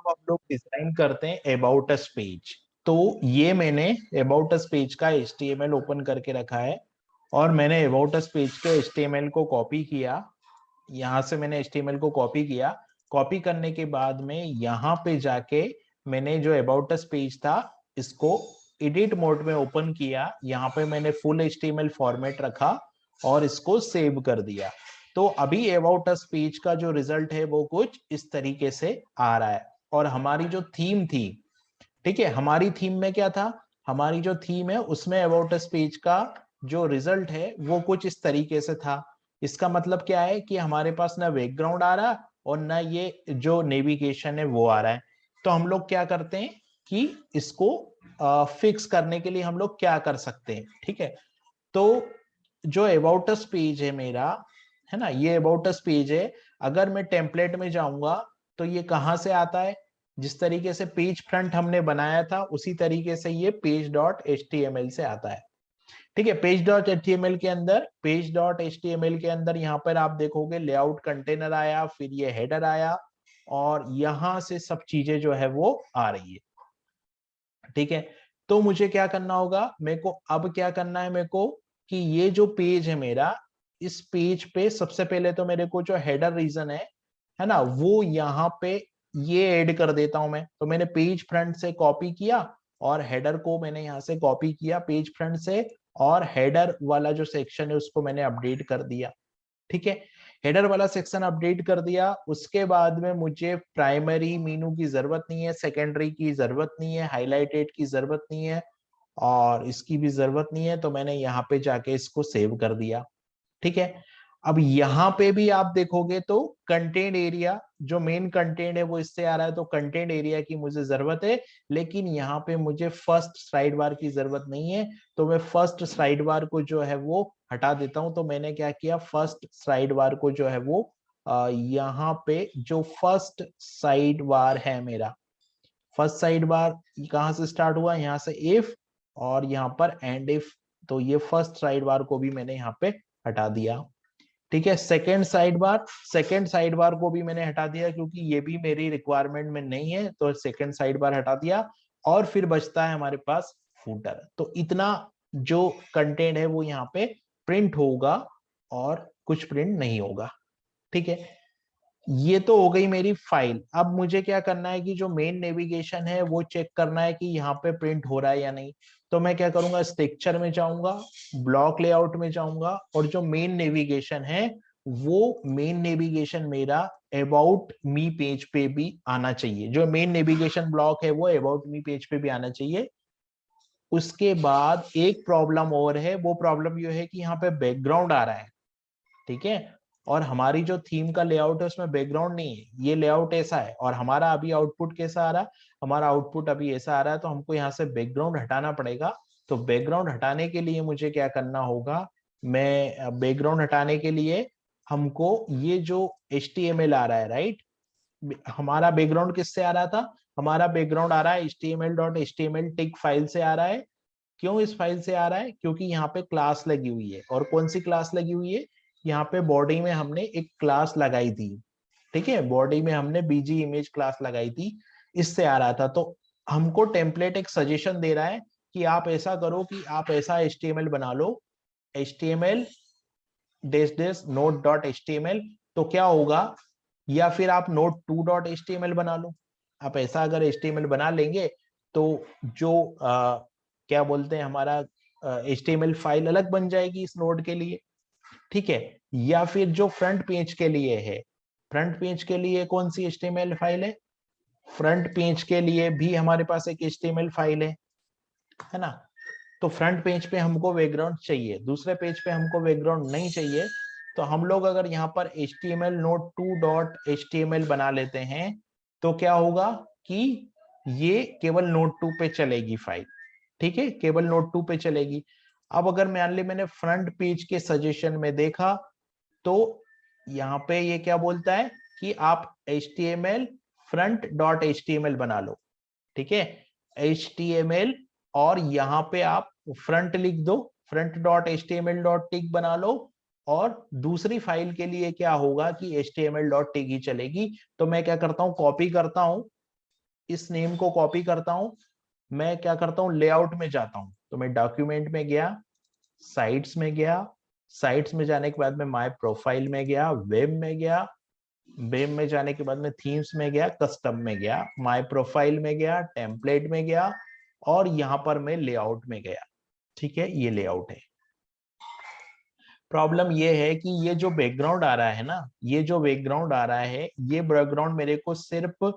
हम लोग डिजाइन करते हैं अबाउट अस पेज। तो ये मैंने अबाउट अस पेज का HTML ओपन करके रखा है और मैंने अबाउट अस पेज के HTML को कॉपी किया। यहाँ से मैंने HTML को कॉपी किया। कॉपी करने के बाद में यहाँ पे जाके मैंने जो अबाउट अस पेज था इसको एडिट मोड में ओपन किया। यहाँ पे मैंने फुल HTML फॉर्मेट रखा और इसको सेव कर दिया। तो अभी अबाउट अस पेज का जो रिजल्ट है वो कुछ इस तरीके से आ रहा है। और हमारी जो थीम थी, ठीक है, हमारी थीम में क्या था, हमारी जो थीम है उसमें अबाउट अस पेज का जो रिजल्ट है वो कुछ इस तरीके से था। इसका मतलब क्या है कि हमारे पास ना बैकग्राउंड आ रहा और ना ये जो नेविगेशन है वो आ रहा है। तो हम लोग क्या करते हैं कि इसको फिक्स करने के लिए हम लोग क्या कर सकते हैं, ठीक है। तो जो अबाउट अस पेज है मेरा, है ना, ये अबाउट अस पेज है। अगर मैं टेम्पलेट में जाऊंगा तो ये कहां से आता है, जिस तरीके से पेज फ्रंट हमने बनाया था उसी तरीके से ये पेज डॉट HTML से आता है। ठीक है, पेज डॉट HTML के अंदर, पेज डॉट HTML के अंदर यहाँ पर आप देखोगे लेआउट कंटेनर आया, फिर ये हेडर आया और यहां से सब चीजें जो है वो आ रही है। ठीक है, तो मुझे क्या करना होगा, मेरे को अब क्या करना है, मेरे को कि ये जो पेज है मेरा, इस पेज पे सबसे पहले तो मेरे को जो हेडर रीजन है ना, वो यहाँ पे ये ऐड कर देता हूं मैं। तो मैंने पेज फ्रंट से कॉपी किया और हेडर को मैंने यहाँ से कॉपी किया पेज फ्रंट से, और हेडर वाला जो सेक्शन है उसको मैंने अपडेट कर दिया। ठीक है, हेडर वाला सेक्शन अपडेट कर दिया। उसके बाद में मुझे प्राइमरी मीनू की जरूरत नहीं है, सेकेंडरी की जरूरत नहीं है, हाईलाइटेड की जरूरत नहीं है और इसकी भी जरूरत नहीं है। तो मैंने यहाँ पे जाके इसको सेव कर दिया। ठीक है, अब यहाँ पे भी आप देखोगे तो कंटेंट एरिया, जो मेन कंटेंट है वो इससे आ रहा है, तो कंटेंट एरिया की मुझे जरूरत है। लेकिन यहाँ पे मुझे फर्स्ट साइड बार की जरूरत नहीं है, तो मैं फर्स्ट साइड बार को जो है वो हटा देता हूं। तो मैंने क्या किया, फर्स्ट साइड बार को जो है वो यहाँ पे जो फर्स्ट साइड बार है मेरा, फर्स्ट साइड बार कहां से स्टार्ट हुआ, यहाँ से इफ और यहाँ पर एंड इफ। तो ये फर्स्ट साइड बार को भी मैंने यहाँ पे हटा दिया। ठीक है, second side bar, second side bar को भी मैंने हटा दिया क्योंकि ये भी मेरी रिक्वायरमेंट में नहीं है, तो सेकेंड साइड बार हटा दिया। और फिर बचता है हमारे पास फूटर। तो इतना जो कंटेंट है वो यहाँ पे प्रिंट होगा और कुछ प्रिंट नहीं होगा। ठीक है, ये तो हो गई मेरी फाइल। अब मुझे क्या करना है कि जो मेन नेविगेशन है वो चेक करना है कि यहाँ पे प्रिंट हो रहा है या नहीं। तो मैं क्या करूंगा, स्ट्रक्चर में जाऊंगा, ब्लॉक लेआउट में जाऊंगा और जो मेन नेविगेशन है वो मेन नेविगेशन मेरा अबाउट मी पेज पे भी आना चाहिए। जो मेन नेविगेशन ब्लॉक है वो अबाउट मी पेज पे भी आना चाहिए। उसके बाद एक प्रॉब्लम और है, वो प्रॉब्लम ये है कि यहाँ पे बैकग्राउंड आ रहा है। ठीक है, और हमारी जो थीम का लेआउट है उसमें बैकग्राउंड नहीं है, ये लेआउट ऐसा है। और हमारा अभी आउटपुट कैसा आ रहा है, हमारा आउटपुट अभी ऐसा आ रहा है, तो हमको यहाँ से बैकग्राउंड हटाना पड़ेगा। तो बैकग्राउंड हटाने के लिए मुझे क्या करना होगा, मैं बैकग्राउंड हटाने के लिए हमको ये जो HTML आ रहा है, राइट, हमारा बैकग्राउंड किससे आ रहा था, हमारा बैकग्राउंड आ रहा है HTML.html टिक फाइल से आ रहा है। क्यों इस फाइल से आ रहा है, क्योंकि यहाँ पे क्लास लगी हुई है। और कौन सी क्लास लगी हुई है, यहाँ पे बॉडी में हमने एक क्लास लगाई थी। ठीक है, बॉडी में हमने बीजी इमेज क्लास लगाई थी, इससे आ रहा था। तो हमको टेम्पलेट एक सजेशन दे रहा है कि आप ऐसा करो कि आप ऐसा HTML बना लो, HTML डेस डेस नोट डॉट HTML। तो क्या होगा, या फिर आप नोट 2.html बना लो। आप ऐसा अगर HTML बना लेंगे तो जो क्या बोलते हैं, हमारा HTML फाइल अलग बन जाएगी इस नोड के लिए। ठीक है, या फिर जो फ्रंट पेज के लिए है, फ्रंट पेज के लिए कौन सी HTML फाइल है, फ्रंट पेज के लिए भी हमारे पास एक HTML फाइल है ना। तो फ्रंट पेज पे हमको बैकग्राउंड चाहिए, दूसरे पेज पे हमको बैकग्राउंड नहीं चाहिए। तो हम लोग अगर यहाँ पर HTML नोट 2.html बना लेते हैं तो क्या होगा कि ये केवल नोट 2 पे चलेगी फाइल। ठीक है, केवल नोट 2 पे चलेगी। अब अगर मान ली मैंने फ्रंट पेज के सजेशन में देखा तो यहाँ पे ये क्या बोलता है कि आप HTML फ्रंट डॉट HTML बना लो। ठीक है, HTML और यहाँ पे आप फ्रंट लिख दो, फ्रंट डॉट HTML डॉट टिक बना लो। और दूसरी फाइल के लिए क्या होगा कि HTML डॉट टिक ही चलेगी। तो मैं क्या करता हूं, कॉपी करता हूं इस नेम को कॉपी करता हूं, मैं क्या करता हूं, लेआउट में जाता हूं। तो मैं डॉक्यूमेंट में गया, साइट्स में गया, साइट्स में जाने के बाद में माय प्रोफाइल में गया, वेब में गया, वेब में जाने के बाद में थीम्स में गया, कस्टम में गया, माय प्रोफाइल में गया, टेम्पलेट में गया, और यहां पर मैं लेआउट में गया। ठीक है, ये लेआउट है। प्रॉब्लम ये है कि ये जो बैकग्राउंड आ रहा है ना, ये जो बैकग्राउंड आ रहा है, ये बैकग्राउंड मेरे को सिर्फ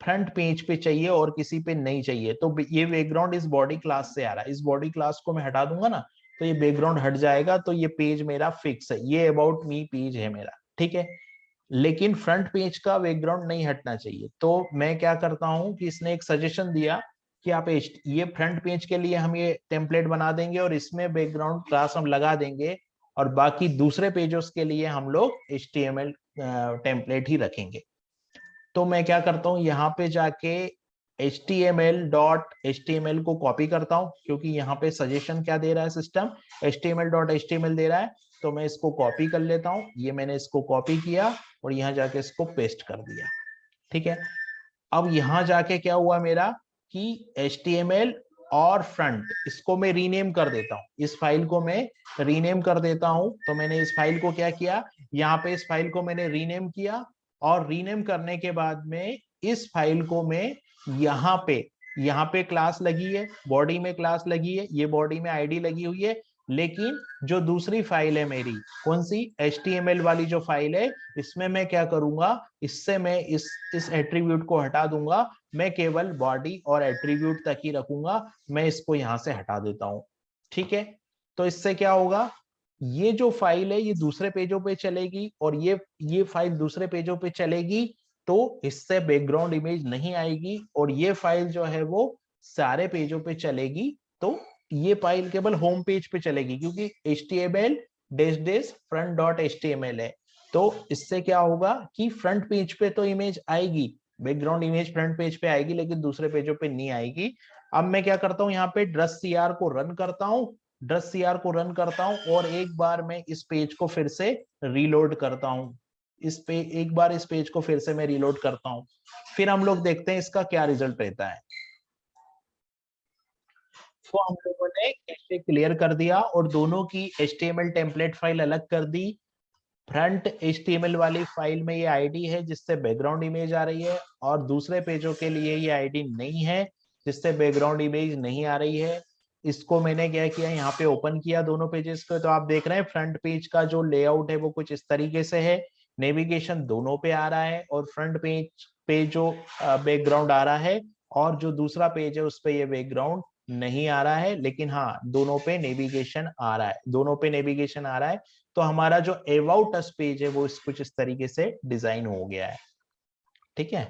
फ्रंट पेज पे चाहिए और किसी पे नहीं चाहिए। तो ये बैकग्राउंड इस बॉडी क्लास से आ रहा है, इस बॉडी क्लास को मैं हटा दूंगा ना, तो ये बैकग्राउंड हट जाएगा, तो ये पेज मेरा फिक्स है, ये अबाउट मी पेज है मेरा। ठीक है, लेकिन फ्रंट पेज का बैकग्राउंड नहीं हटना चाहिए। तो मैं क्या करता हूं कि इसने एक सजेशन दिया कि आप ये फ्रंट पेज के लिए हम ये टेम्पलेट बना देंगे और इसमें बैकग्राउंड क्लास हम लगा देंगे, और बाकी दूसरे पेजों के लिए हम लोग HTML टेम्पलेट ही रखेंगे। तो मैं क्या करता हूं, यहाँ पे जाके HTML को कॉपी करता हूं, क्योंकि यहाँ पे सजेशन क्या दे रहा है सिस्टम, HTML दे रहा है। तो मैं इसको कॉपी कर लेता हूं, ये मैंने इसको कॉपी किया और यहाँ जाके इसको पेस्ट कर दिया। ठीक है, अब यहाँ जाके क्या हुआ मेरा कि HTML और फ्रंट, इसको मैं रीनेम कर देता हूँ, इस फाइल को मैं रीनेम कर देता हूं। तो मैंने इस फाइल को क्या किया, यहाँ पे इस फाइल को मैंने रीनेम किया, और रीनेम करने के बाद में इस फाइल को मैं यहाँ पे क्लास लगी है, बॉडी में क्लास लगी है, ये बॉडी में आईडी लगी हुई है, लेकिन जो दूसरी फाइल है मेरी, कौन सी, HTML वाली जो फाइल है, इसमें मैं क्या करूंगा, इससे मैं इस एट्रीब्यूट को हटा दूंगा, मैं केवल बॉडी और एट्रीब्यूट तक ही रखूंगा, मैं इसको यहां से हटा देता हूं। ठीक है, तो इससे क्या होगा, ये जो फाइल है ये दूसरे पेजों पे चलेगी, और ये फाइल दूसरे पेजों पे चलेगी, तो इससे बैकग्राउंड इमेज नहीं आएगी, और ये फाइल जो है वो सारे पेजों पे चलेगी। तो ये फाइल केवल होम पेज पे चलेगी, क्योंकि HTML front.html है। तो इससे क्या होगा कि फ्रंट पेज पे तो इमेज आएगी, बैकग्राउंड इमेज फ्रंट पेज पे आएगी, लेकिन दूसरे पेजों पे नहीं आएगी। अब मैं क्या करता हूं, यहाँ पे dresscr को रन करता हूं, dresscr को रन करता हूं, और एक बार मैं इस पेज को फिर से रीलोड करता हूं, एक बार इस पेज को फिर से मैं रीलोड करता हूं, फिर हम लोग देखते हैं इसका क्या रिजल्ट रहता है। तो हम लोगों ने कैशे क्लियर कर दिया और दोनों की HTML टेम्पलेट फाइल अलग कर दी। फ्रंट HTML वाली फाइल में ये आईडी है जिससे बैकग्राउंड इमेज आ रही है, और दूसरे पेजों के लिए ये आईडी नहीं है जिससे बैकग्राउंड इमेज नहीं आ रही है। इसको मैंने क्या किया, यहाँ पे ओपन किया दोनों पेजेस को, तो आप देख रहे हैं फ्रंट पेज का जो लेआउट है वो कुछ इस तरीके से है, नेविगेशन दोनों पे आ रहा है, और फ्रंट पेज पे जो बैकग्राउंड आ रहा है, और जो दूसरा पेज है उस पे ये बैकग्राउंड नहीं आ रहा है, लेकिन हाँ दोनों पे नेविगेशन आ रहा है, दोनों पे नेविगेशन आ रहा है। तो हमारा जो अबाउट अस पेज है वो कुछ इस तरीके से डिजाइन हो गया है। ठीक है,